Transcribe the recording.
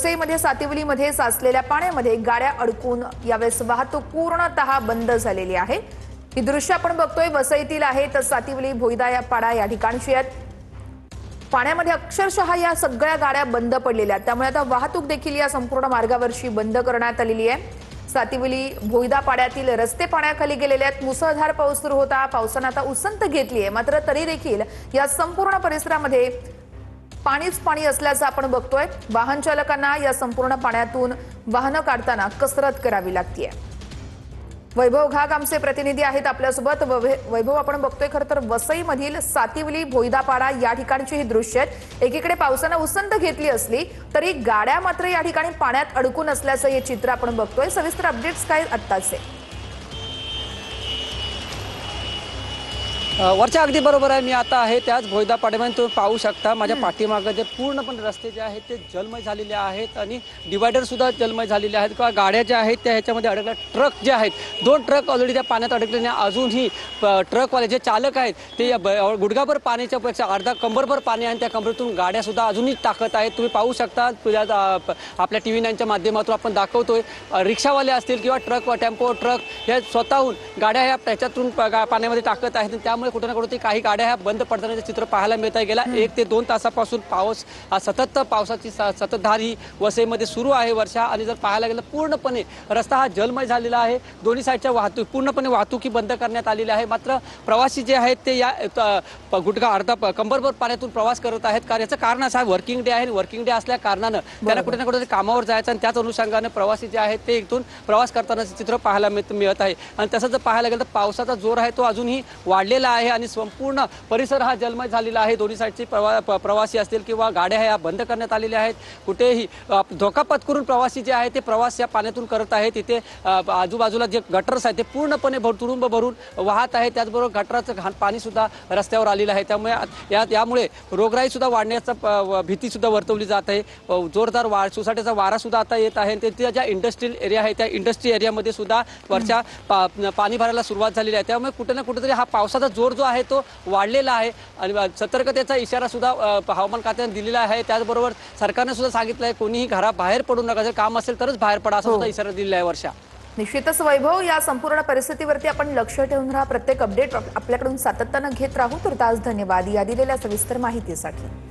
वसईमध्ये सातिवलीमध्ये साचलेल्या पाण्यामध्ये गाड्या अडकून यावेळेस वाहतूक पूर्णतः बंद झालेली आहे। ही दृश्य आपण बघतोय वसईतील आहे, तर सातिवली भोईदा पाडा या ठिकाणची आहेत। पाण्यामध्ये अक्षरशः या सगळ्या गाड्या बंद पडलेल्या आहेत, त्यामुळे आता वाहतूक देखील या संपूर्ण मार्गावरची बंद करण्यात आलेली आहे। सातिवली भोईदा पाड्यातील रस्ते पाण्याखाली गेलेले आहेत। मुसळधार पाऊस सुरू होता, पावसाने आता उसंत घेतली आहे, मात्र तरी देखील या संपूर्ण परिसरामध्ये पाणीच पाणी असल्याचं आपण बघतोय। वाहन चालकांना या संपूर्ण पाण्यातून वाहन काढताना कसरत करावी लागते। वैभव घाग आमचे प्रतिनिधी आहेत आपल्यासोबत। वैभव, आपण बघतोय खरं तर वसईमधील सातिवली भोईदा पाडा या ठिकाणची ही दृश्य आहेत। एकीकडे पावसाने उसंत घेतली असली तरी गाड्या मात्र या ठिकाणी पाण्यात अडकून असल्याचं हे चित्र आपण बघतोय। सविस्तर अपडेट्स काय आत्ताचे? वरच्या अगदी बरोबर आहे। मी आता आहे त्याच भोईदा पाड्यामध्ये तुम्ही पाहू शकता माझ्या पाठीमागे जे पूर्णपणे रस्ते जे आहेत ते जलमय झालेले आहेत आणि डिवायडर सुद्धा जलमय झालेले आहेत किंवा गाड्या ज्या आहेत त्या ह्याच्यामध्ये अडकल्या। ट्रक जे आहेत, 2 ट्रक ऑलरेडी त्या पाण्यात अडकलेले, अजूनही ट्रकवाले जे चालक आहेत ते गुडघाभर पाण्याच्या पेक्षा अर्धा कंबरभर पाणी आहे, त्या कंबरेतून गाड्या सुद्धा अजूनही टाकत आहेत। तुम्ही पाहू शकता आपल्या TV 9च्या माध्यमातून आपण दाखवतोय। रिक्षावाले असतील किंवा ट्रक टेम्पो ट्रक हे स्वतःहून गाड्या ह्या त्याच्यातून पाण्यामध्ये टाकत आहेत। त्यामुळे कुठे ना कुठे काही गाड्या ह्या बंद पडतानाचे चित्र पाहायला मिळत आहे। गेल्या 1 ते 2 तासापासून पाऊस सतत पावसाची संततधार ही वसईमध्ये सुरू आहे वर्षा। आणि जर पाहायला गेलं पूर्णपणे रस्ता हा जलमय झालेला आहे। दोन्ही साईडच्या पूर्णपणे वाहतुकी बंद करण्यात आलेली आहे। मात्र प्रवासी जे आहेत ते या गुडघा अर्धा कंबरभर पाण्यातून प्रवास करत आहेत। कारण याचं कारण असं आहे वर्किंग डे आहे। वर्किंग डे असल्या कारणानं त्यांना कुठे ना कुठे कामावर जायचं आणि त्याच अनुषंगाने प्रवासी जे आहेत ते इथून प्रवास करतानाचे चित्र पाहायला मिळत आहे। आणि तसंच जर पाहायला गेलं तर पावसाचा जोर आहे तो अजूनही वाढलेला आहे आणि संपूर्ण परिसर हा जलमय झालेला आहे। दोन्ही साईडचे प्रवासी असतील किंवा गाड्या ह्या बंद करण्यात आलेल्या आहेत। कुठेही धोका पत्करून प्रवासी जे आहेत ते प्रवास या पाण्यातून करत आहेत। इथे आजूबाजूला जे गटर्स आहेत ते पूर्णपणे तुडुंब भरून वाहत आहे। त्याचबरोबर गटराचं घाण पाणी सुद्धा रस्त्यावर आलेलं आहे। त्यामुळे यामुळे रोगराई सुद्धा वाढण्याचा भीती सुद्धा वर्तवली जात आहे। जोरदार सोसाट्याचा वारा सुद्धा आता येत आहे। ते ज्या इंडस्ट्रियल एरिया आहे त्या इंडस्ट्री एरियामध्ये सुद्धा वरच्या पाणी भरायला सुरुवात झालेली आहे। त्यामुळे कुठे ना कुठेतरी हा पावसाचा जोर जो आहे तो वाढलेला आहे आणि सतर्कतेचा इशारा सुद्धा हवामान खात्याने दिलेला आहे। त्याचबरोबर सरकारने सुद्धा सांगितलं आहे कोणीही घराबाहेर पडू नका, जर काम असेल तरच बाहेर पडा असा सुद्धा इशारा दिलेला आहे वर्षा। निश्चितच वैभव, या संपूर्ण परिस्थितीवरती आपण लक्ष ठेवून प्रत्येक अपडेट आपल्याकडून सातत्याने घेत राहू। तर तास धन्यवाद या दिलेल्या सविस्तर माहितीसाठी।